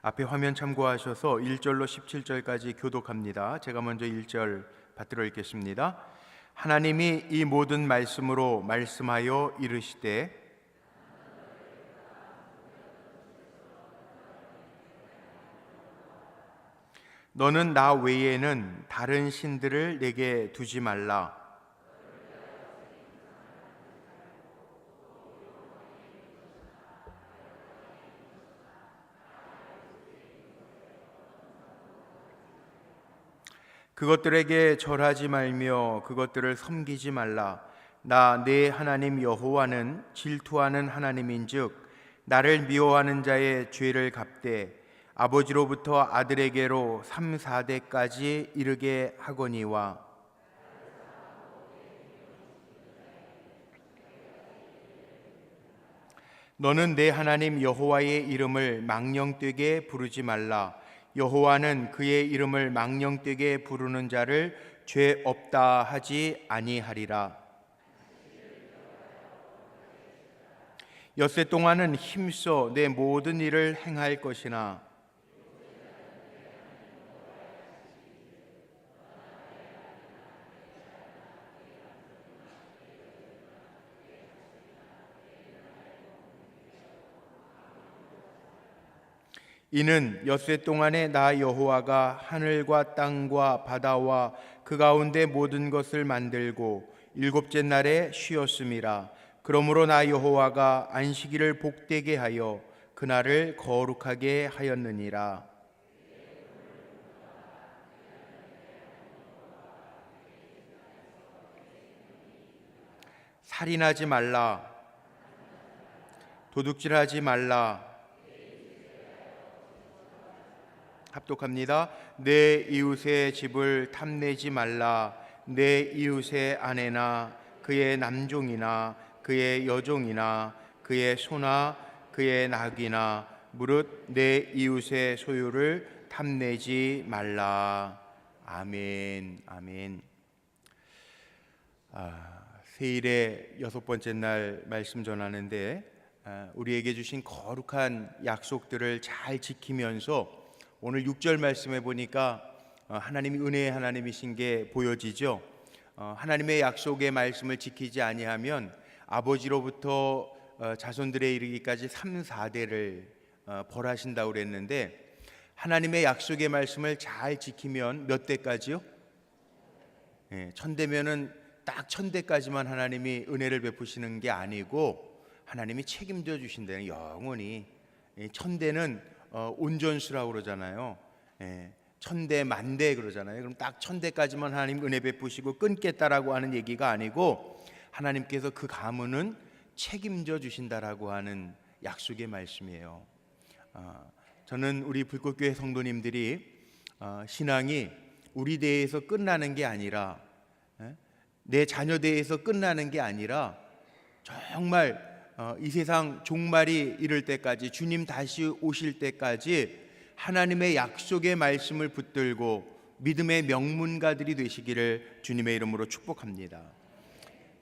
앞에 화면 참고하셔서 1절로 17절까지 교독합니다. 제가 먼저 1절 받들어 읽겠습니다. 하나님이 이 모든 말씀으로 말씀하여 이르시되 너는 나 외에는 다른 신들을 내게 두지 말라. 그것들에게 절하지 말며 그것들을 섬기지 말라. 나 내 하나님 여호와는 질투하는 하나님인즉 나를 미워하는 자의 죄를 갚되 아버지로부터 아들에게로 3, 4대까지 이르게 하거니와 너는 내 하나님 여호와의 이름을 망령되게 부르지 말라. 여호와는 그의 이름을 망령되게 부르는 자를 죄 없다 하지 아니하리라. 엿새 동안은 힘써 내 모든 일을 행할 것이나 이는 엿새 동안에 나 여호와가 하늘과 땅과 바다와 그 가운데 모든 것을 만들고 일곱째 날에 쉬었음이라. 그러므로 나 여호와가 안식일을 복되게 하여 그날을 거룩하게 하였느니라. 살인하지 말라. 도둑질하지 말라. 합독합니다. 내 이웃의 집을 탐내지 말라. 내 이웃의 아내나 그의 남종이나 그의 여종이나 그의 소나 그의 낙이나 무릇 내 이웃의 소유를 탐내지 말라. 아멘. 아멘. 세일의 6번째 날 말씀 전하는데 우리에게 주신 거룩한 약속들을 잘 지키면서 오늘 6절 말씀해 보니까 하나님이 은혜의 하나님이신 게 보여지죠. 하나님의 약속의 말씀을 지키지 아니하면 아버지로부터 자손들에 이르기까지 3, 4대를 벌하신다고 그랬는데 하나님의 약속의 말씀을 잘 지키면 몇 대까지요? 1000대면은 딱 1000대까지만 하나님이 은혜를 베푸시는 게 아니고 하나님이 책임져 주신다는, 영원히 1000대는 온전수라고 그러잖아요. 1000대 만대 그러잖아요. 그럼 딱 1000대까지만 하나님 은혜 베푸시고 끊겠다라고 하는 얘기가 아니고 하나님께서 그 가문은 책임져 주신다라고 하는 약속의 말씀이에요. 저는 우리 불꽃교회 성도님들이 신앙이 우리 대에서 끝나는 게 아니라 내 자녀 대에서 끝나는 게 아니라 정말 이 세상 종말이 이를 때까지, 주님 다시 오실 때까지 하나님의 약속의 말씀을 붙들고 믿음의 명문가들이 되시기를 주님의 이름으로 축복합니다.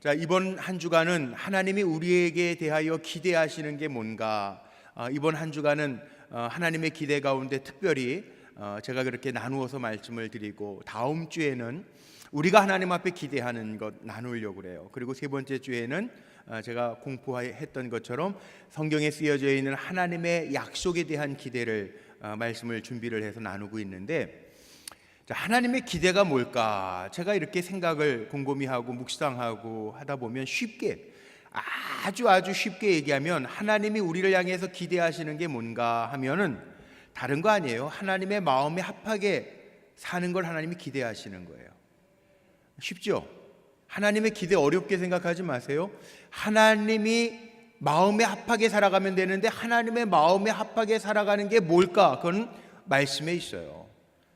자, 이번 한 주간은 하나님이 우리에게 대하여 기대하시는 게 뭔가, 이번 한 주간은 하나님의 기대 가운데 특별히 제가 그렇게 나누어서 말씀을 드리고, 다음 주에는 우리가 하나님 앞에 기대하는 것 나누려고 그래요. 그리고 세 번째 주에는 제가 공포했던 것처럼 성경에 쓰여져 있는 하나님의 약속에 대한 기대를 말씀을 준비를 해서 나누고 있는데, 자, 하나님의 기대가 뭘까? 제가 이렇게 생각을 곰곰이 하고 묵상하고 하다 보면 쉽게, 아주 쉽게 얘기하면 하나님이 우리를 향해서 기대하시는 게 뭔가 하면은 다른 거 아니에요. 하나님의 마음에 합하게 사는 걸 하나님이 기대하시는 거예요. 쉽죠? 하나님의 기대 어렵게 생각하지 마세요. 하나님이 마음에 합하게 살아가면 되는데 하나님의 마음에 합하게 살아가는 게 뭘까? 그건 말씀에 있어요.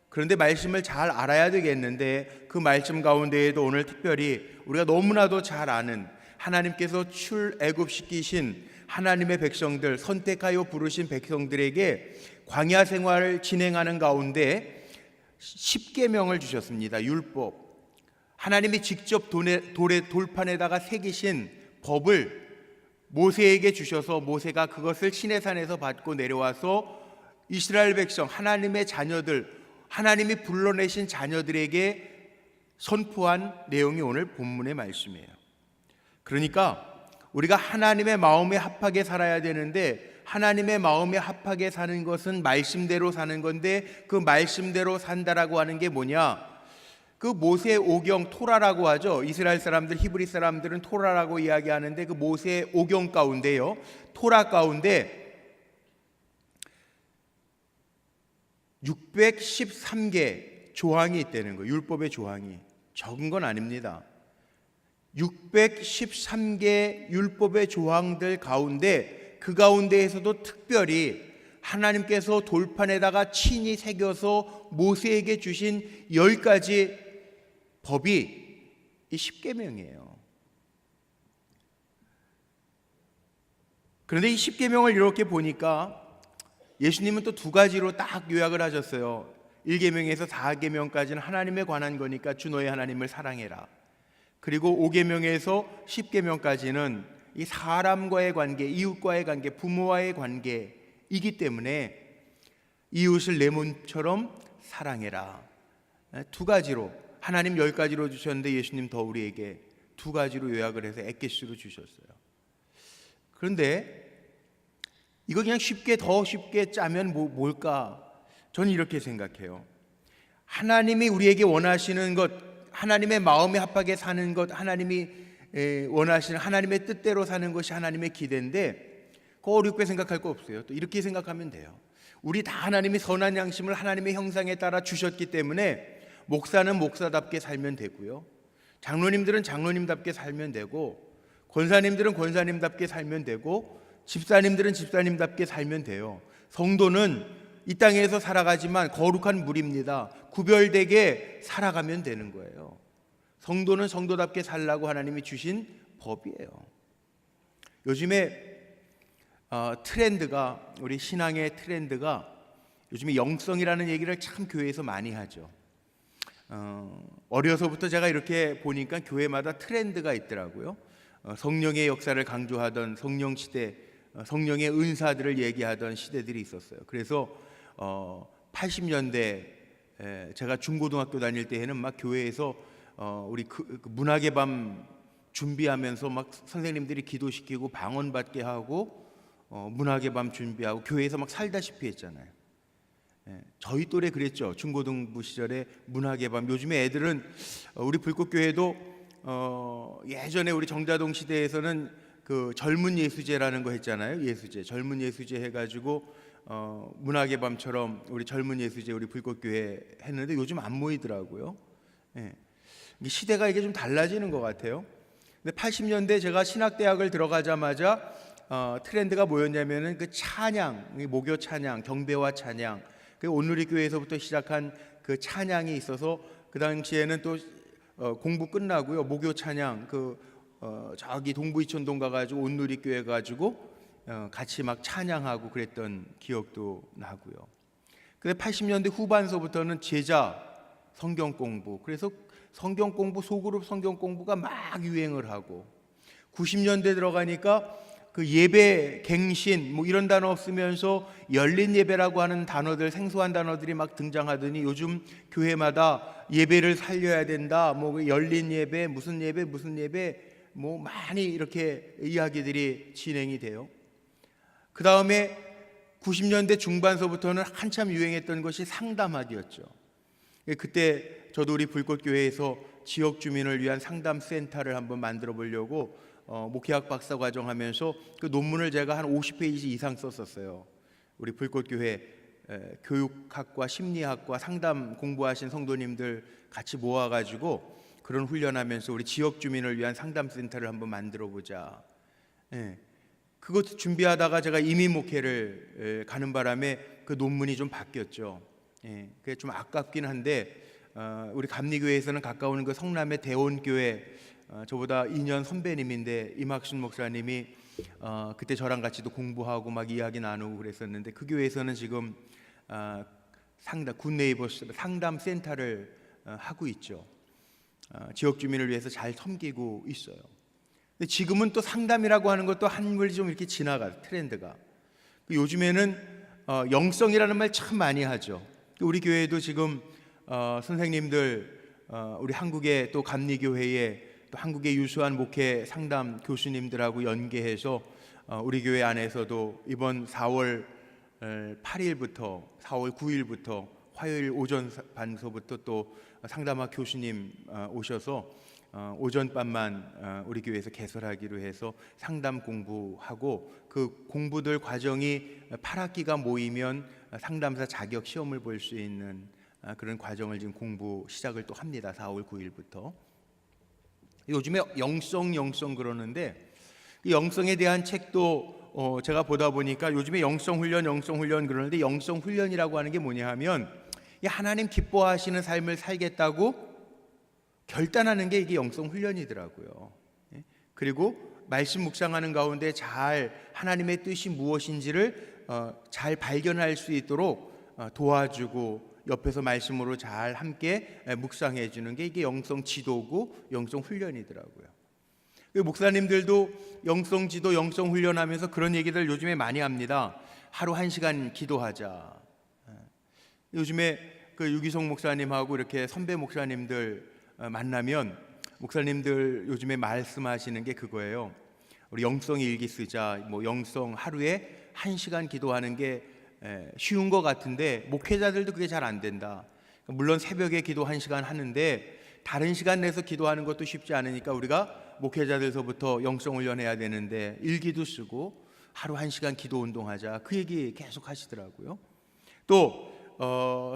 그런데 말씀을 잘 알아야 되겠는데 그 말씀 가운데에도 오늘 특별히 우리가 너무나도 잘 아는 하나님께서 출애굽시키신 하나님의 백성들, 선택하여 부르신 백성들에게 광야 생활을 진행하는 가운데 10계명을 주셨습니다. 율법. 하나님이 직접 돌판에다가 새기신 법을 모세에게 주셔서 모세가 그것을 시내산에서 받고 내려와서 이스라엘 백성, 하나님의 자녀들, 하나님이 불러내신 자녀들에게 선포한 내용이 오늘 본문의 말씀이에요. 그러니까 우리가 하나님의 마음에 합하게 살아야 되는데, 하나님의 마음에 합하게 사는 것은 말씀대로 사는 건데, 그 말씀대로 산다라고 하는 게 뭐냐? 그 모세 오경, 토라라고 하죠. 이스라엘 사람들, 히브리 사람들은 토라라고 이야기하는데, 그 모세 오경 가운데요, 토라 가운데 613개 조항이 있다는 거예요. 율법의 조항이 적은 건 아닙니다. 613개 율법의 조항들 가운데, 그 가운데에서도 특별히 하나님께서 돌판에다가 친히 새겨서 모세에게 주신 10가지 법이 이 10계명이에요. 그런데 이 10계명을 이렇게 보니까 예수님은 또 2가지로 딱 요약을 하셨어요. 1계명에서 4계명까지는 하나님에 관한 거니까 주 너의 하나님을 사랑해라. 그리고 5계명에서 10계명까지는 이 사람과의 관계, 이웃과의 관계, 부모와의 관계이기 때문에 이웃을 내 몸처럼 사랑해라. 2가지로, 하나님 10가지로 주셨는데 예수님 더 우리에게 2가지로 요약을 해서 엑기스로 주셨어요. 그런데 이거 그냥 더 쉽게 짜면 뭘까? 저는 이렇게 생각해요. 하나님이 우리에게 원하시는 것, 하나님의 마음에 합하게 사는 것, 하나님이 원하시는 하나님의 뜻대로 사는 것이 하나님의 기대인데, 그거 어렵게 생각할 거 없어요. 또 이렇게 생각하면 돼요. 우리 다 하나님이 선한 양심을 하나님의 형상에 따라 주셨기 때문에 목사는 목사답게 살면 되고요, 장로님들은 장로님답게 살면 되고, 권사님들은 권사님답게 살면 되고, 집사님들은 집사님답게 살면 돼요. 성도는 이 땅에서 살아가지만 거룩한 물입니다. 구별되게 살아가면 되는 거예요. 성도는 성도답게 살라고 하나님이 주신 법이에요. 요즘에 트렌드가, 우리 신앙의 트렌드가, 요즘에 영성이라는 얘기를 참 교회에서 많이 하죠. 어려서부터 제가 이렇게 보니까 교회마다 트렌드가 있더라고요. 성령의 역사를 강조하던 성령 시대, 성령의 은사들을 얘기하던 시대들이 있었어요. 그래서 80년대 제가 중고등학교 다닐 때에는 막 교회에서 우리 그 문학의 밤 준비하면서 막 선생님들이 기도시키고 방언받게 하고 문학의 밤 준비하고 교회에서 막 살다시피 했잖아요. 저희 또래 그랬죠. 중고등부 시절에 문학의 밤. 요즘에 애들은, 우리 불꽃교회도 예전에 우리 정자동 시대에서는 그 젊은 예수제라는 거 했잖아요. 예수제, 젊은 예수제 해가지고 문학의 밤처럼 우리 젊은 예수제 우리 불꽃교회 했는데 요즘 안 모이더라고요. 시대가 이게 좀 달라지는 것 같아요. 근데 80년대 제가 신학대학을 들어가자마자 트렌드가 뭐였냐면은 그 찬양, 목요 찬양, 경배와 찬양, 그 온누리 교회에서부터 시작한 그 찬양이 있어서, 그 당시에는 또 공부 끝나고요, 목요 찬양, 저기 동부 이촌동 가가지고 온누리 교회 가지고 같이 막 찬양하고 그랬던 기억도 나고요. 근데 80년대 후반서부터는 제자 성경 공부, 그래서 성경 공부, 소그룹 성경 공부가 막 유행을 하고, 90년대 들어가니까 그 예배, 갱신 뭐 이런 단어 없으면서 열린 예배라고 하는 단어들, 생소한 단어들이 막 등장하더니 요즘 교회마다 예배를 살려야 된다, 뭐 열린 예배, 무슨 예배, 무슨 예배, 뭐 많이 이렇게 이야기들이 진행이 돼요. 그 다음에 90년대 중반서부터는 한참 유행했던 것이 상담하기였죠. 그때 저도 우리 불꽃교회에서 지역 주민을 위한 상담센터를 한번 만들어 보려고 목회학 박사 과정 하면서 그 논문을 제가 한 50페이지 이상 썼었어요. 우리 불꽃교회 교육학과 심리학과 상담 공부하신 성도님들 같이 모아가지고 그런 훈련하면서 우리 지역 주민을 위한 상담센터를 한번 만들어 보자. 그것 준비하다가 제가 이민 목회를 가는 바람에 그 논문이 좀 바뀌었죠. 그게 좀 아깝긴 한데, 우리 감리교회에서는 가까운 그 성남의 대원교회, 저보다 2년 선배님인데 임학순 목사님이 그때 저랑 같이도 공부하고 막 이야기 나누고 그랬었는데, 그 교회에서는 지금 굿네이버스 상담 센터를 하고 있죠. 지역 주민을 위해서 잘 섬기고 있어요. 근데 지금은 또 상담이라고 하는 것도 한물이 좀 이렇게 지나가, 트렌드가. 요즘에는 영성이라는 말 참 많이 하죠. 우리 교회도 지금 선생님들, 우리 한국의 또 감리교회에 또 한국의 유수한 목회 상담 교수님들하고 연계해서 우리 교회 안에서도 이번 4월 8일부터 4월 9일부터 화요일 오전 반서부터 또 상담학 교수님 오셔서 오전반만 우리 교회에서 개설하기로 해서 상담 공부하고 그 공부들 과정이 8학기가 모이면 상담사 자격 시험을 볼 수 있는 그런 과정을 지금 공부 시작을 또 합니다. 4월 9일부터. 요즘에 영성 그러는데 이 영성에 대한 책도 제가 보다 보니까 요즘에 영성훈련 그러는데 영성훈련이라고 하는 게 뭐냐 하면 이 하나님 기뻐하시는 삶을 살겠다고 결단하는 게 이게 영성훈련이더라고요. 그리고 말씀 묵상하는 가운데 잘 하나님의 뜻이 무엇인지를 잘 발견할 수 있도록 도와주고 옆에서 말씀으로 잘 함께 묵상해 주는 게 이게 영성 지도고 영성 훈련이더라고요. 목사님들도 영성 지도, 영성 훈련하면서 그런 얘기들 요즘에 많이 합니다. 하루 1시간 기도하자. 요즘에 그 유기성 목사님하고 이렇게 선배 목사님들 만나면 목사님들 요즘에 말씀하시는 게 그거예요. 우리 영성 일기 쓰자. 뭐 영성 하루에 1시간 기도하는 게 쉬운 것 같은데 목회자들도 그게 잘 안 된다. 물론 새벽에 기도 1시간 하는데 다른 시간 내서 기도하는 것도 쉽지 않으니까 우리가 목회자들서부터 영성 훈련해야 되는데 일기도 쓰고 하루 1시간 기도 운동하자. 그 얘기 계속 하시더라고요. 또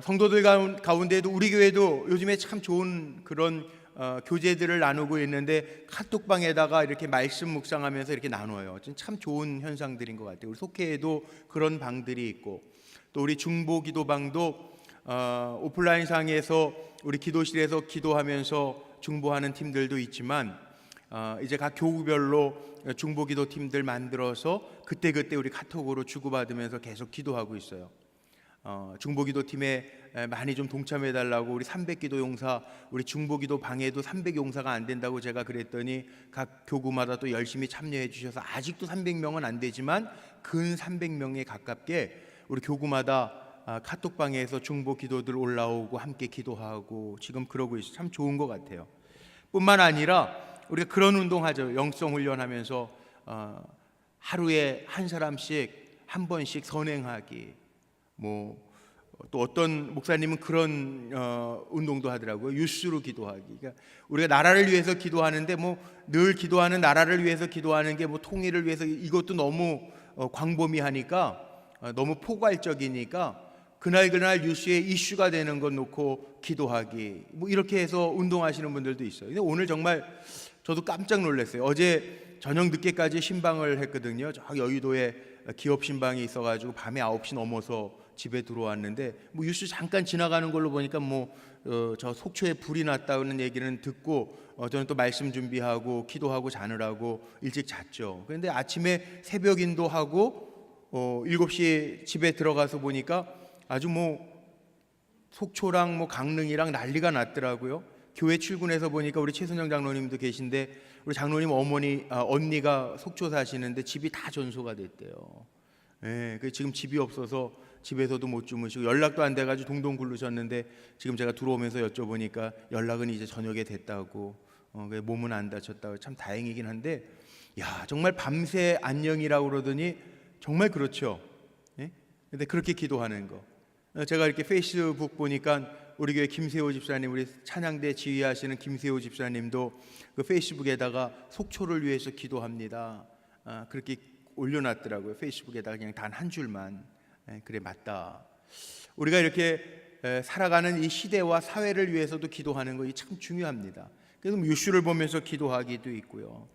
성도들 가운데도 우리 교회도 요즘에 참 좋은 그런 교제들을 나누고 있는데 카톡방에다가 이렇게 말씀 묵상하면서 이렇게 나눠요. 참 좋은 현상들인 것 같아요. 우리 속회에도 그런 방들이 있고 또 우리 중보 기도방도 오프라인상에서 우리 기도실에서 기도하면서 중보하는 팀들도 있지만 이제 각 교구별로 중보 기도 팀들 만들어서 그때그때 우리 카톡으로 주고받으면서 계속 기도하고 있어요. 중보기도 팀에 많이 좀 동참해 달라고 우리 300기도 용사, 우리 중보기도 방에도 300용사가 안 된다고 제가 그랬더니 각 교구마다 또 열심히 참여해 주셔서 아직도 300명은 안 되지만 근 300명에 가깝게 우리 교구마다 카톡방에서 중보기도들 올라오고 함께 기도하고 지금 그러고 있어요. 참 좋은 것 같아요. 뿐만 아니라 우리가 그런 운동하죠. 영성 훈련하면서 하루에 한 사람씩 한 번씩 선행하기. 또 어떤 목사님은 그런 운동도 하더라고요. 유수로 기도하기. 그러니까 우리가 나라를 위해서 기도하는데 늘 기도하는 나라를 위해서 기도하는 게 통일을 위해서 이것도 너무 광범위하니까 너무 포괄적이니까 그날 유수의 이슈가 되는 것 놓고 기도하기. 이렇게 해서 운동하시는 분들도 있어요. 근데 오늘 정말 저도 깜짝 놀랐어요. 어제 저녁 늦게까지 신방을 했거든요. 저 여의도에 기업 신방이 있어가지고 밤에 9시 넘어서 집에 들어왔는데 뉴스 잠깐 지나가는 걸로 보니까 저 속초에 불이 났다는 얘기는 듣고 저는 또 말씀 준비하고 기도하고 자느라고 일찍 잤죠. 그런데 아침에 새벽 인도하고 7시에 집에 들어가서 보니까 아주 속초랑 강릉이랑 난리가 났더라고요. 교회 출근해서 보니까 우리 최순영 장로님도 계신데 우리 장로님 언니가 속초 사시는데 집이 다 전소가 됐대요. 지금 집이 없어서 집에서도 못 주무시고 연락도 안 돼가지고 동동 굴르셨는데 지금 제가 들어오면서 여쭤보니까 연락은 이제 저녁에 됐다고 몸은 안 다쳤다고 참 다행이긴 한데 정말 밤새 안녕이라고 그러더니 정말 그렇죠. 근데 그렇게 기도하는 거 제가 이렇게 페이스북 보니까 우리 교회 김세호 집사님, 우리 찬양대 지휘하시는 김세호 집사님도 그 페이스북에다가 속초를 위해서 기도합니다. 그렇게 올려놨더라고요. 페이스북에다가 그냥 단 한 줄만. 그래 맞다. 우리가 이렇게 살아가는 이 시대와 사회를 위해서도 기도하는 것이 참 중요합니다. 그래서 유슈를 보면서 기도하기도 있고요.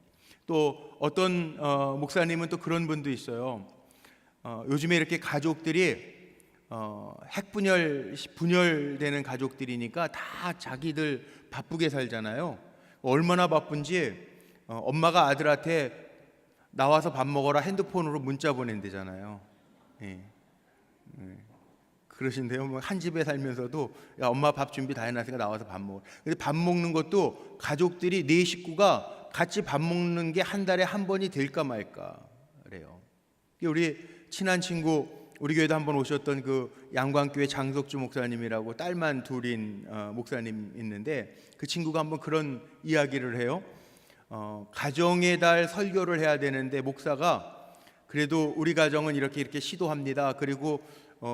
또 어떤 목사님은 또 그런 분도 있어요. 요즘에 이렇게 가족들이 분열되는 가족들이니까 다 자기들 바쁘게 살잖아요. 얼마나 바쁜지 엄마가 아들한테 나와서 밥 먹어라 핸드폰으로 문자 보낸대잖아요. 그러신데요. 한 집에 살면서도 야, 엄마 밥 준비 다 해놨으니까 나와서 밥 먹어. 근데 밥 먹는 것도 가족들이 네 식구가 같이 밥 먹는 게 한 달에 한 번이 될까 말까 그래요. 우리 친한 친구 우리 교회도 한번 오셨던 그 양광교회 장석주 목사님이라고 딸만 둘인 목사님 있는데, 그 친구가 한번 그런 이야기를 해요. 가정의 달 설교를 해야 되는데 목사가 그래도 우리 가정은 이렇게 시도합니다. 그리고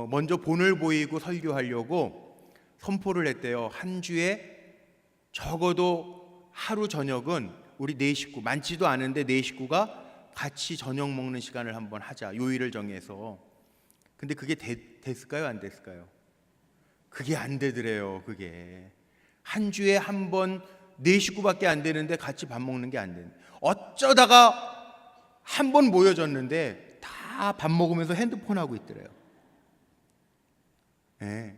먼저 본을 보이고 설교하려고 선포를 했대요. 한 주에 적어도 하루 저녁은 우리 네 식구, 많지도 않은데 네 식구가 같이 저녁 먹는 시간을 한번 하자, 요일을 정해서. 근데 그게 됐을까요? 안 됐을까요? 그게 안 되더래요. 그게 한 주에 한 번 네 식구밖에 안 되는데 같이 밥 먹는 게 안 되는. 어쩌다가 한 번 모여졌는데 다 밥 먹으면서 핸드폰 하고 있더래요. 예,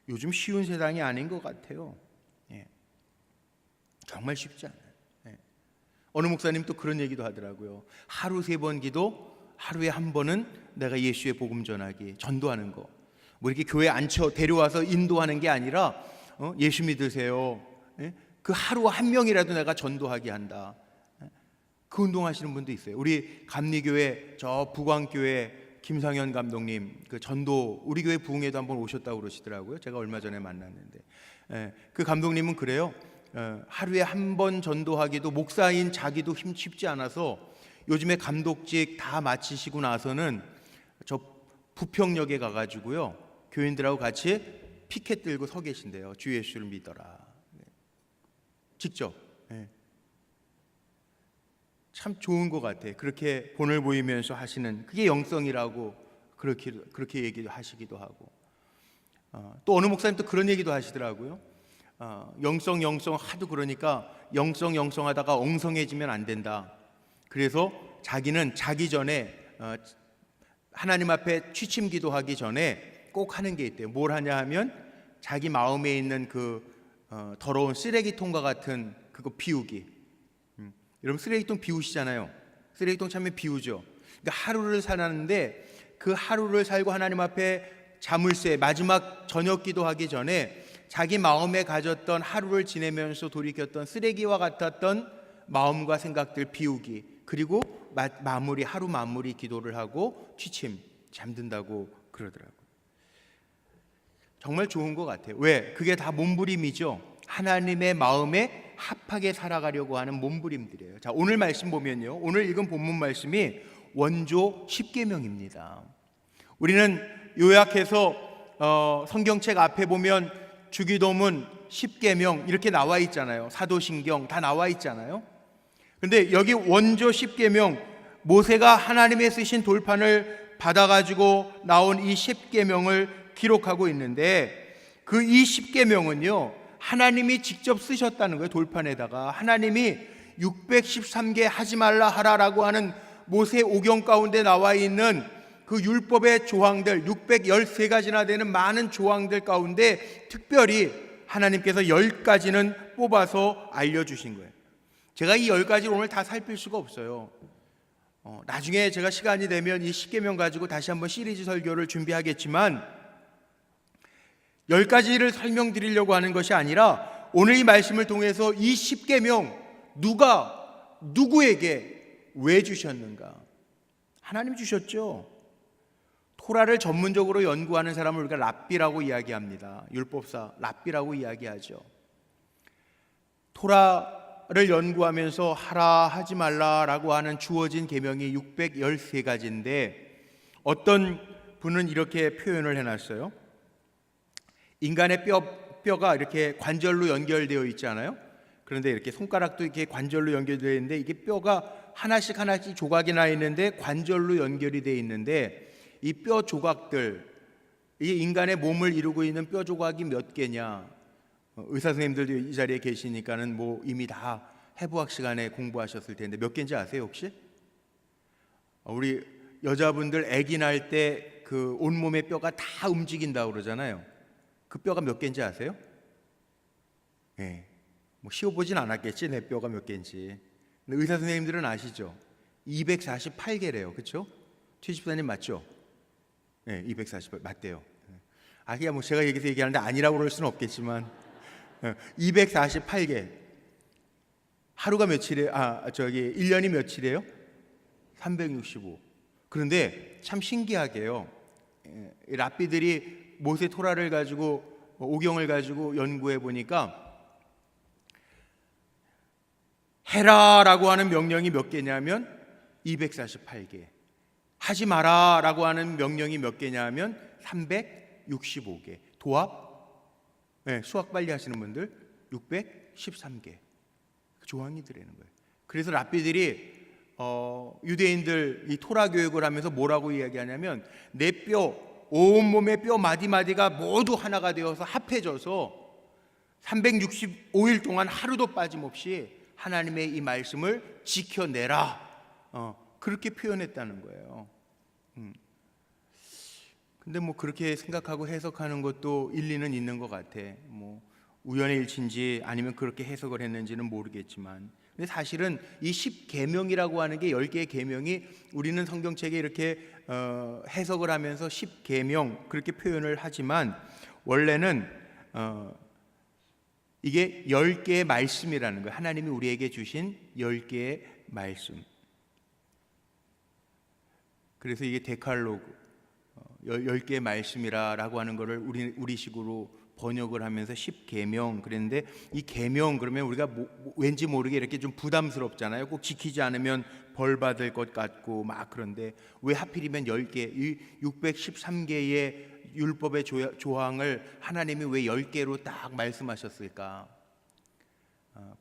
요즘 쉬운 세상이 아닌 것 같아요. 예, 정말 쉽지 않아요. 예. 어느 목사님 또 그런 얘기도 하더라고요. 하루 3번 기도, 하루에 한 번은 내가 예수의 복음 전하기, 전도하는 거. 뭐 이렇게 교회 데려와서 인도하는 게 아니라 예수 믿으세요. 예? 그 하루 한 명이라도 내가 전도하게 한다. 예? 그 운동하시는 분도 있어요. 우리 감리교회 저 부광교회 김상현 감독님, 그 전도 우리 교회 부흥회도 한번 오셨다고 그러시더라고요. 제가 얼마 전에 만났는데, 예, 그 감독님은 그래요. 하루에 한 번 전도하기도 목사인 자기도 쉽지 않아서 요즘에 감독직 다 마치시고 나서는 저 부평역에 가가지고요, 교인들하고 같이 피켓 들고 서 계신대요. 주 예수를 믿어라. 직접. 네. 참 좋은 것 같아요. 그렇게 본을 보이면서 하시는, 그게 영성이라고 그렇게 얘기하시기도 하고. 또 어느 목사님 또 그런 얘기도 하시더라고요. 영성 하도 그러니까 영성 하다가 엉성해지면 안 된다. 그래서 자기는 자기 전에 하나님 앞에 취침 기도하기 전에 꼭 하는 게 있대요. 뭘 하냐 하면 자기 마음에 있는 그 더러운 쓰레기통과 같은 그거 비우기. 여러분 쓰레기통 비우시잖아요. 쓰레기통 참에 비우죠. 그러니까 하루를 살았는데 그 하루를 살고 하나님 앞에 자물쇠 마지막 저녁 기도하기 전에 자기 마음에 가졌던, 하루를 지내면서 돌이켰던 쓰레기와 같았던 마음과 생각들 비우기, 그리고 하루 마무리 기도를 하고 취침, 잠든다고 그러더라고요. 정말 좋은 것 같아요. 왜? 그게 다 몸부림이죠. 하나님의 마음에 합하게 살아가려고 하는 몸부림들이에요. 자, 오늘 말씀 보면요, 오늘 읽은 본문 말씀이 원조 10계명입니다. 우리는 요약해서 성경책 앞에 보면 주기도문, 10계명 이렇게 나와 있잖아요. 사도신경 다 나와 있잖아요. 근데 여기 원조 10계명, 모세가 하나님의 쓰신 돌판을 받아가지고 나온 이 10계명을 기록하고 있는데, 그 이 10계명은요 하나님이 직접 쓰셨다는 거예요. 돌판에다가 하나님이 613개 하지 말라 하라라고 하는 모세 오경 가운데 나와 있는 그 율법의 조항들, 613가지나 되는 많은 조항들 가운데 특별히 하나님께서 10가지는 뽑아서 알려주신 거예요. 제가 이 10가지를 오늘 다 살필 수가 없어요. 나중에 제가 시간이 되면 이 10계명 가지고 다시 한번 시리즈 설교를 준비하겠지만, 10가지를 설명드리려고 하는 것이 아니라 오늘 이 말씀을 통해서 이 10계명 누구에게 왜 주셨는가? 하나님 주셨죠. 토라를 전문적으로 연구하는 사람을 우리가 랍비라고 이야기합니다. 율법사 랍비라고 이야기하죠. 토라를 연구하면서 하라 하지 말라라고 하는 주어진 계명이 613가지인데 어떤 분은 이렇게 표현을 해놨어요. 인간의 뼈가 이렇게 관절로 연결되어 있잖아요. 그런데 이렇게 손가락도 이렇게 관절로 연결되어 있는데, 이게 뼈가 하나씩 조각이 나 있는데 관절로 연결이 되어 있는데, 이 뼈 조각들, 이게 인간의 몸을 이루고 있는 뼈 조각이 몇 개냐? 의사 선생님들도 이 자리에 계시니까는 뭐 이미 다 해부학 시간에 공부하셨을 텐데 몇 개인지 아세요 혹시? 우리 여자분들 아기 날 때 그 온몸의 뼈가 다 움직인다고 그러잖아요. 그 뼈가 몇 개인지 아세요? 네. 뭐 씌워보진 않았겠지, 내 뼈가 몇 개인지. 근데 의사 선생님들은 아시죠? 248개래요. 그렇죠? 최집사님 맞죠? 네, 248 맞대요. 그냥 뭐 제가 여기서 얘기하는데 아니라고 그럴 수는 없겠지만 248개. 하루가 며칠이에요? 1년이 며칠이에요? 365. 그런데 참 신기하게요. 랍비들이 모세 토라를 가지고 오경을 가지고 연구해 보니까 해라라고 하는 명령이 몇 개냐면 248개, 하지 마라라고 하는 명령이 몇 개냐면 365개, 도합 수학 빨리 하시는 분들 613개 조항이 들어있는 거예요. 그래서 랍비들이 유대인들 이 토라 교육을 하면서 뭐라고 이야기하냐면 내 뼈, 온몸의 뼈 마디마디가 모두 하나가 되어서 합해져서 365일 동안 하루도 빠짐없이 하나님의 이 말씀을 지켜내라, 그렇게 표현했다는 거예요. 근데 뭐 그렇게 생각하고 해석하는 것도 일리는 있는 것 같아. 뭐 우연의 일치인지 아니면 그렇게 해석을 했는지는 모르겠지만, 근데 사실은 이 10계명이라고 하는 게 10개의 계명이 우리는 성경책에 이렇게 해석을 하면서 10계명 그렇게 표현을 하지만 원래는 이게 10개의 말씀이라는 거예요. 하나님이 우리에게 주신 10개의 말씀. 그래서 이게 데칼로그 10개의 말씀이라고 하는 것을 우리식으로 번역을 하면서 10계명 그랬는데, 이 계명 그러면 우리가 왠지 모르게 이렇게 좀 부담스럽잖아요. 꼭 지키지 않으면 벌 받을 것 같고 막. 그런데 왜 하필이면 10개, 이 613개의 율법의 조항을 하나님이 왜 10개로 딱 말씀하셨을까?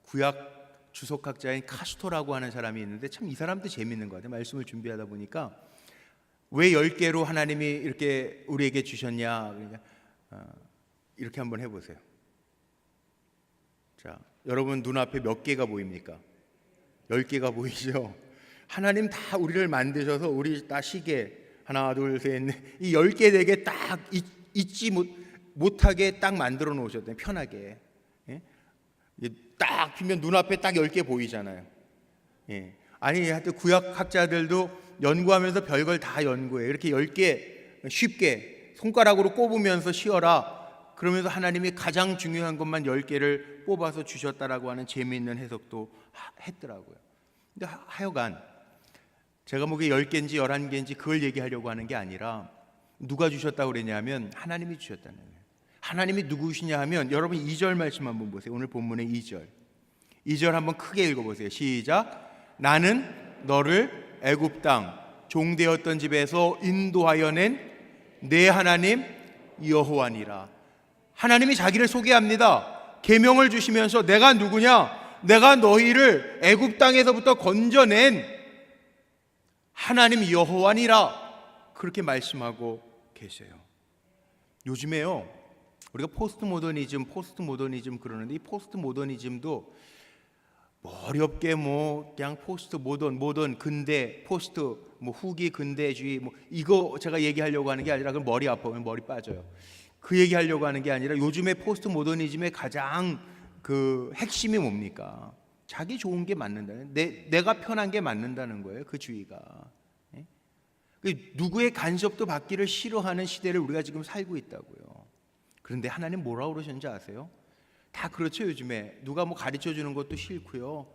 구약 주석학자인 카스토라고 하는 사람이 있는데 참 이 사람도 재밌는 것 같아요. 말씀을 준비하다 보니까 왜 10개로 하나님이 이렇게 우리에게 주셨냐, 그러니까 이렇게 한번 해보세요. 자, 여러분 눈앞에 몇 개가 보입니까? 10개가 보이죠? 하나님 다 우리를 만드셔서 우리 다 시계 하나 둘 셋 넷 이 10개 되게 딱 잊지 못하게 딱 만들어 놓으셨대요. 편하게. 예? 딱 피면 눈앞에 딱 10개 보이잖아요. 예. 아니 하여튼 구약학자들도 연구하면서 별걸 다 연구해요. 이렇게 10개 쉽게 손가락으로 꼽으면서 쉬어라, 그러면서 하나님이 가장 중요한 것만 10개를 뽑아서 주셨다라고 하는 재미있는 해석도 했더라고요. 근데 하여간 제가 뭐 그게 10개인지 11개인지 그걸 얘기하려고 하는 게 아니라 누가 주셨다고 그랬냐면 하나님이 주셨다는 거예요. 하나님이 누구시냐 하면 여러분 2절 말씀 한번 보세요. 오늘 본문의 2절 한번 크게 읽어보세요. 시작. 나는 너를 애굽 땅 종되었던 집에서 인도하여 낸 내 하나님 여호와니라. 하나님이 자기를 소개합니다. 계명을 주시면서 내가 누구냐? 내가 너희를 애굽 땅에서부터 건져낸 하나님 여호와니라, 그렇게 말씀하고 계세요. 요즘에요 우리가 포스트 모더니즘 그러는데, 이 포스트 모더니즘도 어렵게 뭐 그냥 포스트 모던 근대 포스트 뭐 후기 근대주의 뭐 이거 제가 얘기하려고 하는 게 아니라, 그럼 머리 아프면 머리 빠져요. 그 얘기하려고 하는 게 아니라 요즘의 포스트 모더니즘의 가장 그 핵심이 뭡니까? 자기 좋은 게 맞는다는, 내가 편한 게 맞는다는 거예요. 그 주의가. 누구의 간섭도 받기를 싫어하는 시대를 우리가 지금 살고 있다고요. 그런데 하나님 뭐라고 그러셨는지 아세요? 다 그렇죠. 요즘에 누가 뭐 가르쳐 주는 것도 싫고요,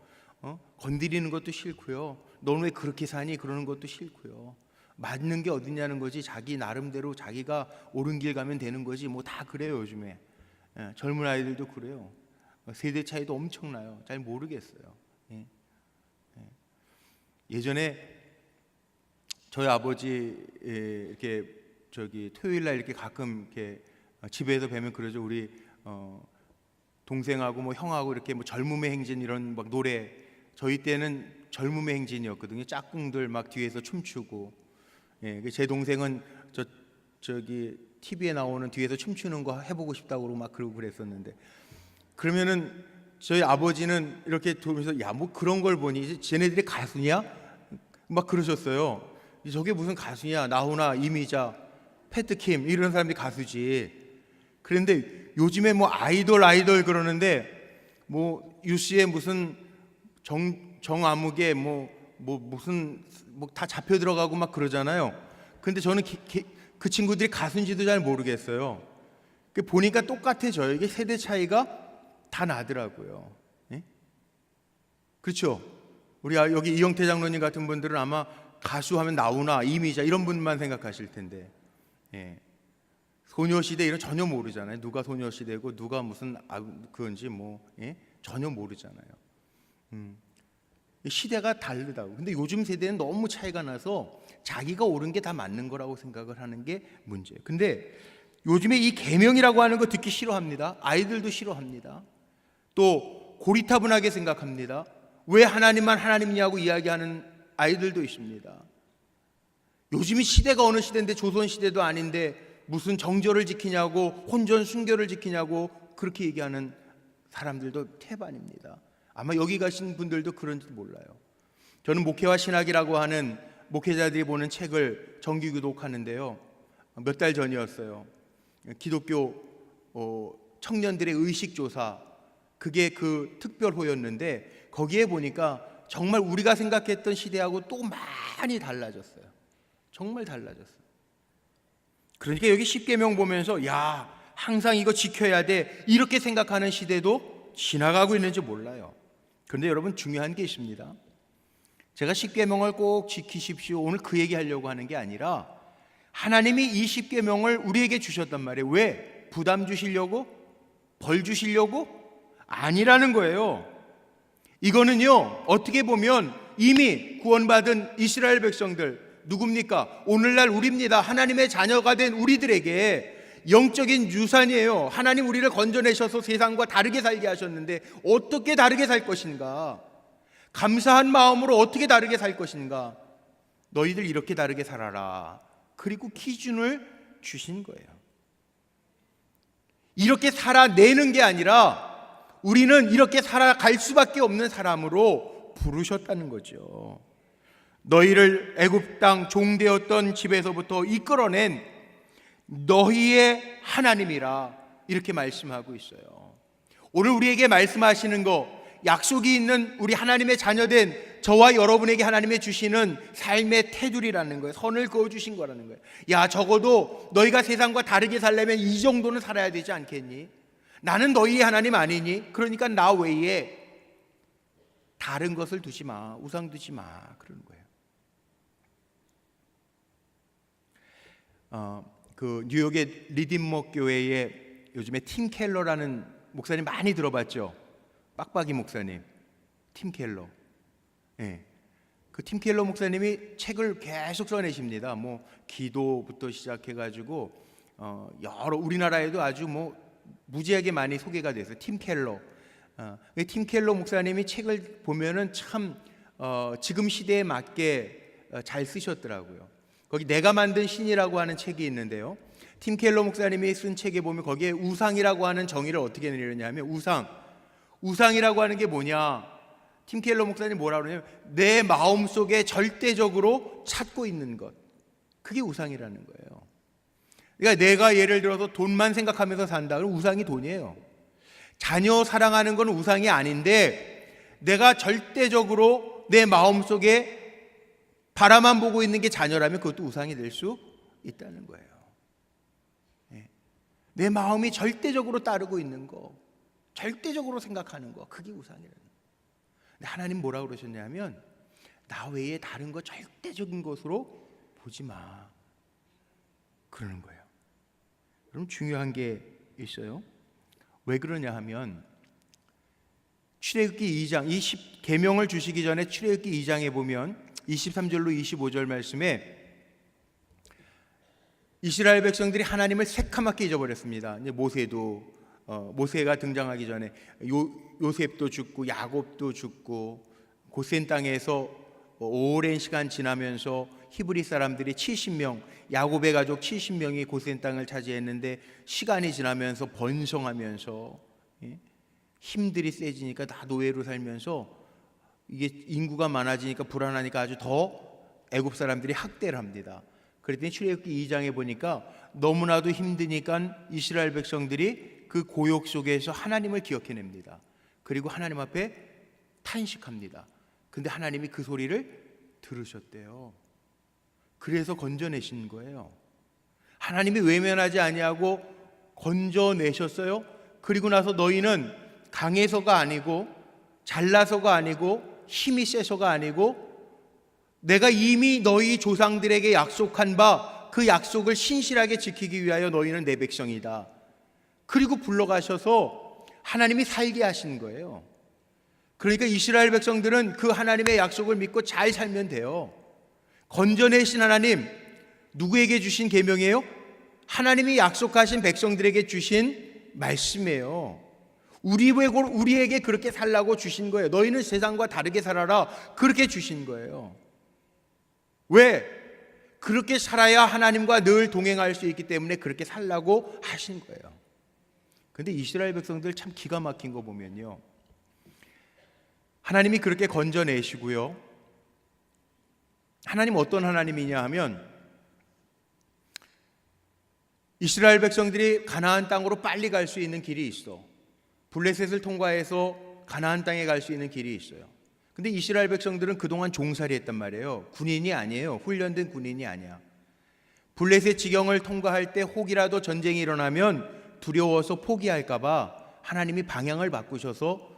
건드리는 것도 싫고요, 너는 왜 그렇게 사니 그러는 것도 싫고요. 맞는 게 어디냐는 거지, 자기 나름대로 자기가 옳은 길 가면 되는 거지, 뭐 다 그래요 요즘에. 젊은 아이들도 그래요. 세대 차이도 엄청나요. 잘 모르겠어요. 예전에 저희 아버지 이렇게 토요일 날 이렇게 가끔 이렇게 집에서 뵈면 그러죠. 우리 동생하고 뭐 형하고 이렇게 뭐 젊음의 행진 이런 막 노래, 저희 때는 젊음의 행진이었거든요. 짝꿍들 막 뒤에서 춤추고. 제 동생은 저기 TV에 나오는 뒤에서 춤추는 거 해보고 싶다고 막 그러고 그랬었는데, 그러면은 저희 아버지는 이렇게 돌면서 야 뭐 그런 걸 보니 쟤네들이 가수냐 막 그러셨어요. 저게 무슨 가수냐, 나훈아, 이미자, 패트킴 이런 사람들이 가수지. 그런데 요즘에 뭐 아이돌 그러는데 뭐 유씨의 무슨 정아무개 뭐 무슨 뭐 다 잡혀 들어가고 막 그러잖아요. 근데 저는 그 친구들이 가수인지도 잘 모르겠어요. 보니까 똑같아져요. 이게 세대 차이가 다 나더라고요. 그렇죠? 우리 여기 이영태 장로님 같은 분들은 아마 가수하면 나훈아, 이미자 이런 분만 생각하실 텐데, 예. 소녀시대 이런 전혀 모르잖아요. 누가 소녀시대고 누가 무슨 그건지 전혀 모르잖아요. 시대가 다르다고. 근데 요즘 세대는 너무 차이가 나서 자기가 옳은 게 다 맞는 거라고 생각을 하는 게 문제예요. 근데 요즘에 이 계명이라고 하는 거 듣기 싫어합니다. 아이들도 싫어합니다. 또 고리타분하게 생각합니다. 왜 하나님만 하나님이냐고 이야기하는 아이들도 있습니다. 요즘이 시대가 어느 시대인데 조선 시대도 아닌데 무슨 정절을 지키냐고 혼전 순결을 지키냐고 그렇게 얘기하는 사람들도 태반입니다. 아마 여기 가신 분들도 그런지도 몰라요. 저는 목회와 신학이라고 하는 목회자들이 보는 책을 정기 교독하는데요. 몇 달 전이었어요. 기독교 청년들의 의식조사, 그게 그 특별호였는데 거기에 보니까 정말 우리가 생각했던 시대하고 또 많이 달라졌어요. 정말 달라졌어요. 그러니까 여기 십계명 보면서 야, 항상 이거 지켜야 돼 이렇게 생각하는 시대도 지나가고 있는지 몰라요. 그런데 여러분, 중요한 게 있습니다. 제가 십계명을 꼭 지키십시오 오늘 그 얘기 하려고 하는 게 아니라 하나님이 이 십계명을 우리에게 주셨단 말이에요. 왜? 부담 주시려고? 벌 주시려고? 아니라는 거예요. 이거는요, 어떻게 보면 이미 구원받은 이스라엘 백성들 누굽니까? 오늘날 우리입니다. 하나님의 자녀가 된 우리들에게 영적인 유산이에요. 하나님 우리를 건져내셔서 세상과 다르게 살게 하셨는데 어떻게 다르게 살 것인가? 감사한 마음으로 어떻게 다르게 살 것인가? 너희들 이렇게 다르게 살아라. 그리고 기준을 주신 거예요. 이렇게 살아내는 게 아니라 우리는 이렇게 살아갈 수밖에 없는 사람으로 부르셨다는 거죠. 너희를 애굽 땅 종되었던 집에서부터 이끌어낸 너희의 하나님이라 이렇게 말씀하고 있어요. 오늘 우리에게 말씀하시는 거, 약속이 있는 우리 하나님의 자녀된 저와 여러분에게 하나님의 주시는 삶의 테두리라는 거예요. 선을 그어주신 거라는 거예요. 야, 적어도 너희가 세상과 다르게 살려면 이 정도는 살아야 되지 않겠니? 나는 너희의 하나님 아니니? 그러니까 나 외에 다른 것을 두지 마, 우상 두지 마, 그러는 거예요. 그 뉴욕의 리디머 교회에 요즘에 팀 켈러라는 목사님 많이 들어봤죠? 빡빡이 목사님, 팀 켈러. 예. 그 팀 켈러 목사님이 책을 계속 써내십니다. 기도부터 시작해가지고 여러 우리나라에도 아주 무지하게 많이 소개가 돼서 팀 켈러. 팀 켈러 목사님이 책을 보면은 참 지금 시대에 맞게 잘 쓰셨더라고요. 거기 내가 만든 신이라고 하는 책이 있는데요. 팀 켈러 목사님이 쓴 책에 보면 거기에 우상이라고 하는 정의를 어떻게 내리냐면 우상이라고 하는 게 뭐냐? 팀 켈러 목사님 뭐라고 그러냐면 내 마음속에 절대적으로 찾고 있는 것, 그게 우상이라는 거예요. 그러니까 내가 예를 들어서 돈만 생각하면서 산다 그러면 우상이 돈이에요. 자녀 사랑하는 건 우상이 아닌데 내가 절대적으로 내 마음속에 바라만 보고 있는 게 자녀라면 그것도 우상이 될 수 있다는 거예요. 내 마음이 절대적으로 따르고 있는 거, 절대적으로 생각하는 거, 그게 우상이라는 거예요. 근데 하나님 뭐라고 그러셨냐면 나 외에 다른 거 절대적인 것으로 보지 마, 그러는 거예요. 그럼 중요한 게 있어요. 왜 그러냐 하면 출애굽기 2장, 이 10계명을 주시기 전에 출애굽기 2장에 보면 23절로 25절 말씀에 이스라엘 백성들이 하나님을 새카맣게 잊어버렸습니다. 이제 모세가 등장하기 전에 요셉도 죽고 야곱도 죽고 고센 땅에서 오랜 시간 지나면서 히브리 사람들이 70명, 야곱의 가족 70명이 고센 땅을 차지했는데 시간이 지나면서 번성하면서 힘들이 세지니까 다 노예로 살면서 이게 인구가 많아지니까 불안하니까 아주 더 애굽 사람들이 학대를 합니다. 그랬더니 출애굽기 2장에 보니까 너무나도 힘드니까 이스라엘 백성들이 그 고욕 속에서 하나님을 기억해냅니다. 그리고 하나님 앞에 탄식합니다. 근데 하나님이 그 소리를 들으셨대요. 그래서 건져내신 거예요. 하나님이 외면하지 아니하고 건져내셨어요. 그리고 나서 너희는 강해서가 아니고 잘나서가 아니고 힘이 세서가 아니고 내가 이미 너희 조상들에게 약속한 바 그 약속을 신실하게 지키기 위하여 너희는 내 백성이다. 그리고 불러가셔서 하나님이 살게 하신 거예요. 그러니까 이스라엘 백성들은 그 하나님의 약속을 믿고 잘 살면 돼요. 건져내신 하나님, 누구에게 주신 계명이에요? 하나님이 약속하신 백성들에게 주신 말씀이에요. 우리에게 그렇게 살라고 주신 거예요. 너희는 세상과 다르게 살아라, 그렇게 주신 거예요. 왜? 그렇게 살아야 하나님과 늘 동행할 수 있기 때문에 그렇게 살라고 하신 거예요. 그런데 이스라엘 백성들 참 기가 막힌 거 보면요, 하나님이 그렇게 건져내시고요, 하나님 어떤 하나님이냐 하면 이스라엘 백성들이 가나안 땅으로 빨리 갈 수 있는 길이 있어. 블레셋을 통과해서 가나안 땅에 갈 수 있는 길이 있어요. 근데 이스라엘 백성들은 그동안 종살이 했단 말이에요. 군인이 아니에요. 훈련된 군인이 아니야. 블레셋 지경을 통과할 때 혹이라도 전쟁이 일어나면 두려워서 포기할까 봐 하나님이 방향을 바꾸셔서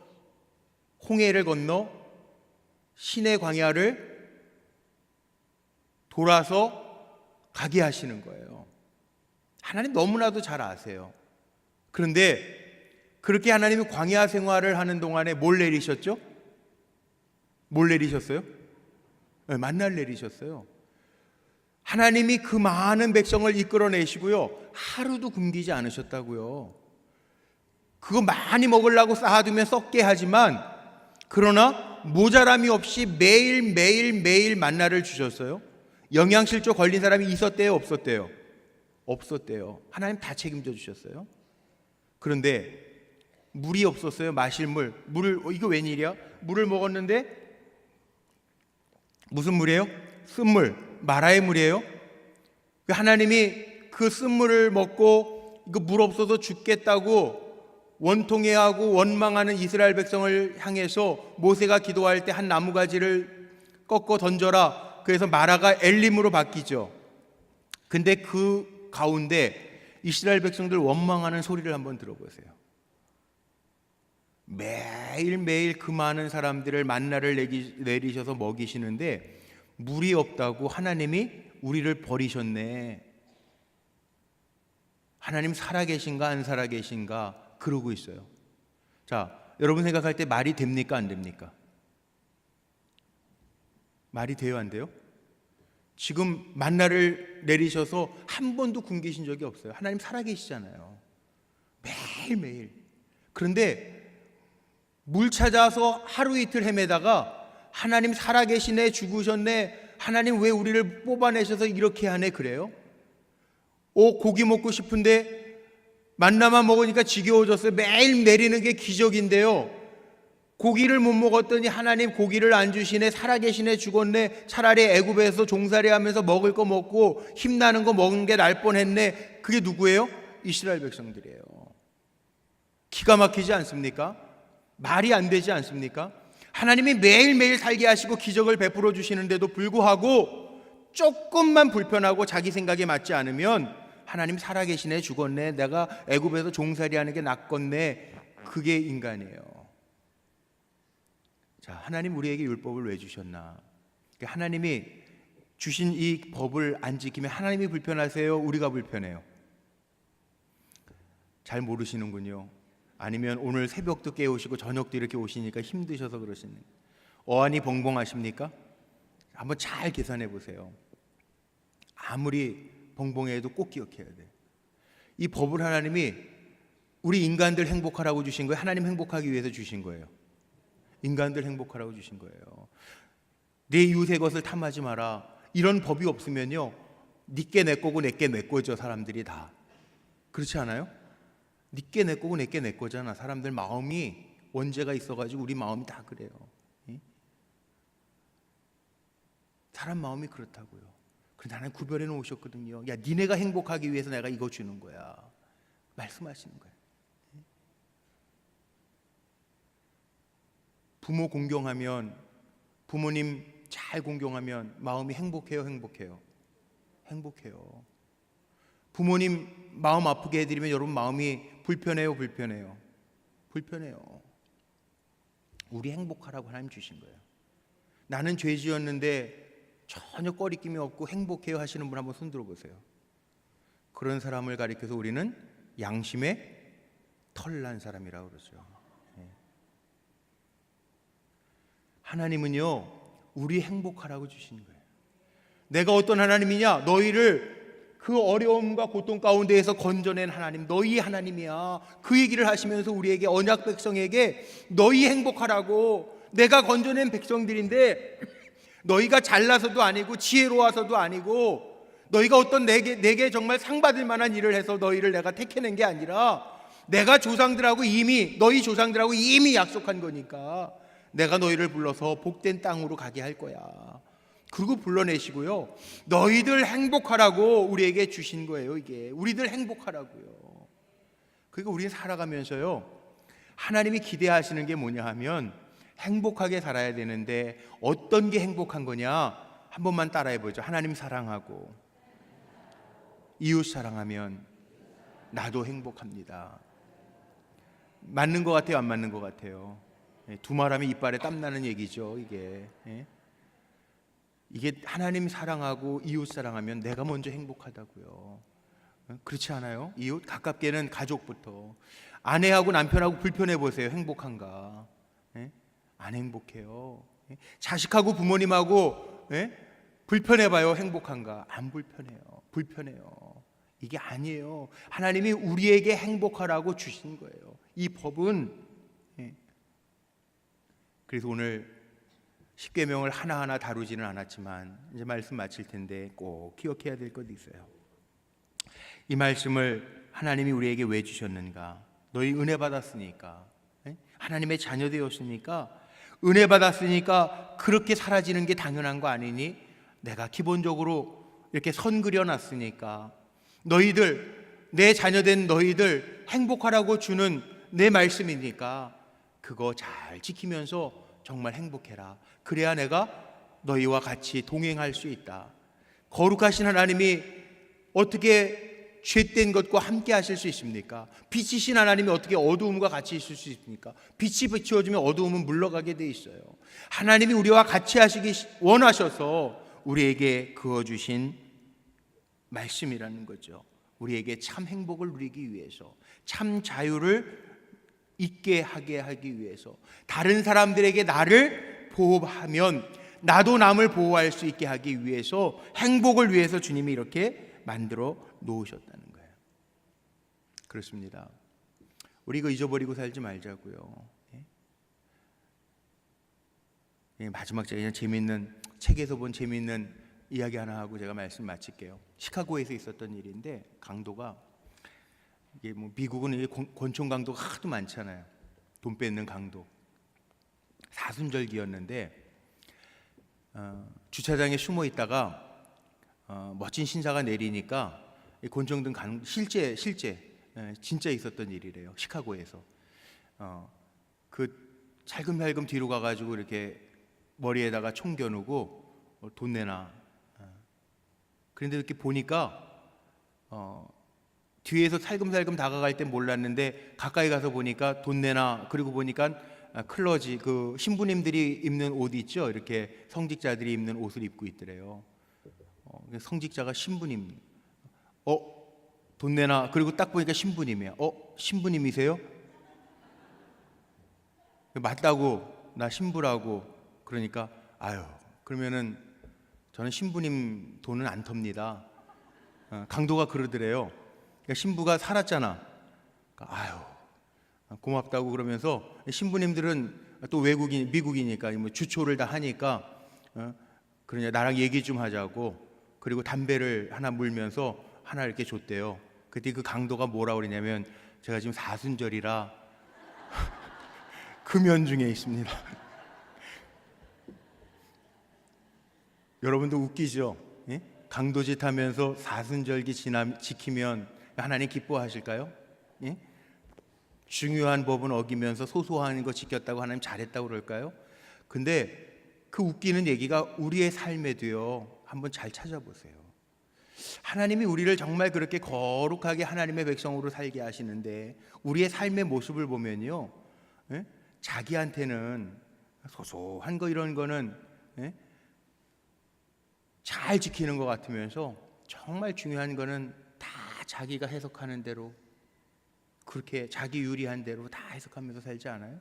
홍해를 건너 시내 광야를 돌아서 가게 하시는 거예요. 하나님 너무나도 잘 아세요. 그런데 그렇게 하나님이 광야 생활을 하는 동안에 뭘 내리셨죠? 뭘 내리셨어요? 네, 만나를 내리셨어요. 하나님이 그 많은 백성을 이끌어내시고요, 하루도 굶기지 않으셨다고요. 그거 많이 먹으려고 쌓아두면 썩게 하지만, 그러나 모자람이 없이 매일 만나를 주셨어요. 영양실조 걸린 사람이 있었대요, 없었대요? 없었대요. 하나님 다 책임져 주셨어요. 그런데 물이 없었어요. 마실 물을 이거 웬일이야? 물을 먹었는데 무슨 물이에요? 쓴물, 마라의 물이에요. 하나님이 그 쓴물을 먹고 이거 물 없어서 죽겠다고 원통해하고 원망하는 이스라엘 백성을 향해서 모세가 기도할 때 한 나무가지를 꺾어 던져라. 그래서 마라가 엘림으로 바뀌죠. 근데 그 가운데 이스라엘 백성들 원망하는 소리를 한번 들어보세요. 매일매일 그 많은 사람들을 만나를 내리셔서 먹이시는데 물이 없다고 하나님이 우리를 버리셨네. 하나님 살아계신가 안 살아계신가 그러고 있어요. 자, 여러분 생각할 때 말이 됩니까 안 됩니까? 말이 돼요 안 돼요? 지금 만나를 내리셔서 한 번도 굶기신 적이 없어요. 하나님 살아계시잖아요. 매일매일. 그런데 물 찾아서 하루 이틀 헤매다가 하나님 살아계시네, 죽으셨네, 하나님 왜 우리를 뽑아내셔서 이렇게 하네, 그래요? 고기 먹고 싶은데 만나만 먹으니까 지겨워졌어요. 매일 내리는 게 기적인데요, 고기를 못 먹었더니 하나님 고기를 안 주시네, 살아계시네, 죽었네, 차라리 애굽에서 종살이 하면서 먹을 거 먹고 힘나는 거 먹은 게 날 뻔했네. 그게 누구예요? 이스라엘 백성들이에요. 기가 막히지 않습니까? 말이 안 되지 않습니까? 하나님이 매일매일 살게 하시고 기적을 베풀어 주시는데도 불구하고 조금만 불편하고 자기 생각에 맞지 않으면 하나님 살아계시네, 죽었네, 내가 애굽에서 종살이 하는 게 낫겠네. 그게 인간이에요. 자, 하나님 우리에게 율법을 왜 주셨나? 하나님이 주신 이 법을 안 지키면 하나님이 불편하세요? 우리가 불편해요? 잘 모르시는군요. 아니면 오늘 새벽도 깨우시고 저녁도 이렇게 오시니까 힘드셔서 그러시는, 어안이 벙벙하십니까? 한번 잘 계산해 보세요. 아무리 벙벙해도 꼭 기억해야 돼. 이 법을 하나님이 우리 인간들 행복하라고 주신 거예요? 하나님 행복하기 위해서 주신 거예요? 인간들 행복하라고 주신 거예요. 내 이웃의 것을 탐하지 마라. 이런 법이 없으면요, 니께 내 거고 내께 내 거죠. 사람들이 다 그렇지 않아요? 니께 내 거고 내께 내 거잖아. 사람들 마음이 원죄가 있어가지고 우리 마음이 다 그래요. 사람 마음이 그렇다고요. 그런데 하나님 구별해 놓으셨거든요. 야, 니네가 행복하기 위해서 내가 이거 주는 거야. 말씀하시는 거예요. 부모 공경하면, 부모님 잘 공경하면 마음이 행복해요, 행복해요? 행복해요. 부모님 마음 아프게 해드리면 여러분 마음이 불편해요, 불편해요? 불편해요. 우리 행복하라고 하나님 주신 거예요. 나는 죄 지었는데 전혀 꺼리낌이 없고 행복해요 하시는 분 한번 손 들어보세요. 그런 사람을 가리켜서 우리는 양심에 털난 사람이라고 그러죠. 하나님은요, 우리 행복하라고 주신 거예요. 내가 어떤 하나님이냐? 너희를 그 어려움과 고통 가운데에서 건져낸 하나님, 너희 하나님이야. 그 얘기를 하시면서 우리에게, 언약 백성에게 너희 행복하라고, 내가 건져낸 백성들인데 너희가 잘나서도 아니고 지혜로워서도 아니고 너희가 어떤 내게 정말 상 받을 만한 일을 해서 너희를 내가 택해낸 게 아니라 내가 너희 조상들하고 이미 약속한 거니까 내가 너희를 불러서 복된 땅으로 가게 할 거야. 그리고 불러내시고요, 너희들 행복하라고 우리에게 주신 거예요. 이게 우리들 행복하라고요. 그러니까 우리는 살아가면서요, 하나님이 기대하시는 게 뭐냐 하면 행복하게 살아야 되는데 어떤 게 행복한 거냐? 한 번만 따라해 보죠. 하나님 사랑하고 이웃 사랑하면 나도 행복합니다. 맞는 것 같아요, 안 맞는 것 같아요? 두말하면 이빨에 땀 나는 얘기죠. 이게 하나님 사랑하고 이웃 사랑하면 내가 먼저 행복하다고요. 그렇지 않아요? 이웃, 가깝게는 가족부터. 아내하고 남편하고 불편해 보세요. 행복한가? 안 행복해요. 자식하고 부모님하고 불편해 봐요. 행복한가? 안 불편해요. 불편해요. 이게 아니에요. 하나님이 우리에게 행복하라고 주신 거예요. 이 법은. 그래서 오늘 십계명을 하나하나 다루지는 않았지만 이제 말씀 마칠 텐데 꼭 기억해야 될 것이 있어요. 이 말씀을 하나님이 우리에게 왜 주셨는가? 너희 은혜 받았으니까, 하나님의 자녀 되었으니까, 은혜 받았으니까 그렇게 사라지는 게 당연한 거 아니니? 내가 기본적으로 이렇게 선 그려놨으니까 너희들, 내 자녀된 너희들 행복하라고 주는 내 말씀이니까 그거 잘 지키면서 정말 행복해라. 그래야 내가 너희와 같이 동행할 수 있다. 거룩하신 하나님이 어떻게 죄된 것과 함께 하실 수 있습니까? 빛이신 하나님이 어떻게 어두움과 같이 있을 수 있습니까? 빛이 비추어지면 어두움은 물러가게 돼 있어요. 하나님이 우리와 같이 하시기 원하셔서 우리에게 그어주신 말씀이라는 거죠. 우리에게 참 행복을 누리기 위해서, 참 자유를 있게 하게 하기 위해서, 다른 사람들에게 나를 보호하면 나도 남을 보호할 수 있게 하기 위해서, 행복을 위해서 주님이 이렇게 만들어 놓으셨다는 거예요. 그렇습니다. 우리 이거 잊어버리고 살지 말자고요. 마지막 제가 그냥 재미있는 책에서 본 재미있는 이야기 하나 하고 제가 말씀 마칠게요. 시카고에서 있었던 일인데, 강도가, 이게 뭐 미국은 권총 강도가 하도 많잖아요. 돈 뺏는 강도. 사순절기였는데 주차장에 숨어 있다가 멋진 신사가 내리니까 권총등 실제 진짜 있었던 일이래요. 시카고에서. 그 살금살금 뒤로 가가지고 이렇게 머리에다가 총 겨누고 돈 내놔. 그런데 이렇게 보니까 뒤에서 살금살금 다가갈 땐 몰랐는데 가까이 가서 보니까 돈 내놔. 그리고 보니까 클러지, 그 신부님들이 입는 옷 있죠. 이렇게 성직자들이 입는 옷을 입고 있더래요. 성직자가 신부님. 돈 내놔. 그리고 딱 보니까 신부님이야. 신부님이세요? 맞다고, 나 신부라고. 그러니까 그러면은 저는 신부님 돈은 안 텁니다. 강도가 그러더래요. 그러니까 신부가 살았잖아. 고맙다고 그러면서, 신부님들은 또 미국이니까 뭐 주초를 다 하니까 그러냐, 나랑 얘기 좀 하자고. 그리고 담배를 하나 물면서 하나 이렇게 줬대요. 그때 그 강도가 뭐라 그러냐면, 제가 지금 사순절이라 금연 중에 있습니다. 여러분도 웃기죠? 예? 강도짓 하면서 사순절기 지키면 하나님 기뻐하실까요? 예? 중요한 법은 어기면서 소소한 거 지켰다고 하나님 잘했다고 그럴까요? 근데 그 웃기는 얘기가 우리의 삶에도요, 한번 잘 찾아보세요. 하나님이 우리를 정말 그렇게 거룩하게 하나님의 백성으로 살게 하시는데, 우리의 삶의 모습을 보면요, 자기한테는 소소한 거, 이런 거는 잘 지키는 것 같으면서 정말 중요한 거는 다 자기가 해석하는 대로, 그렇게 자기 유리한 대로 다 해석하면서 살지 않아요?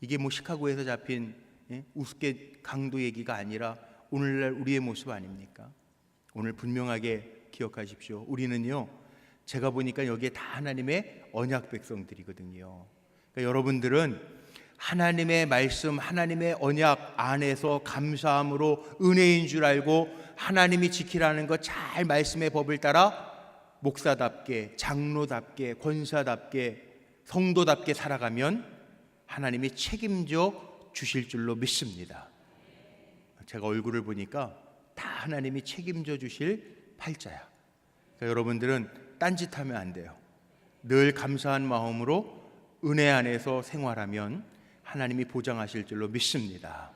이게 뭐 시카고에서 잡힌 우습게 강도 얘기가 아니라 오늘날 우리의 모습 아닙니까? 오늘 분명하게 기억하십시오. 우리는요, 제가 보니까 여기에 다 하나님의 언약 백성들이거든요. 그러니까 여러분들은 하나님의 말씀, 하나님의 언약 안에서 감사함으로 은혜인 줄 알고 하나님이 지키라는 것 잘 말씀의 법을 따라 목사답게, 장로답게, 권사답게, 성도답게 살아가면 하나님이 책임져 주실 줄로 믿습니다. 제가 얼굴을 보니까 다 하나님이 책임져 주실 팔자야. 그러니까 여러분들은 딴짓하면 안 돼요. 늘 감사한 마음으로 은혜 안에서 생활하면 하나님이 보장하실 줄로 믿습니다.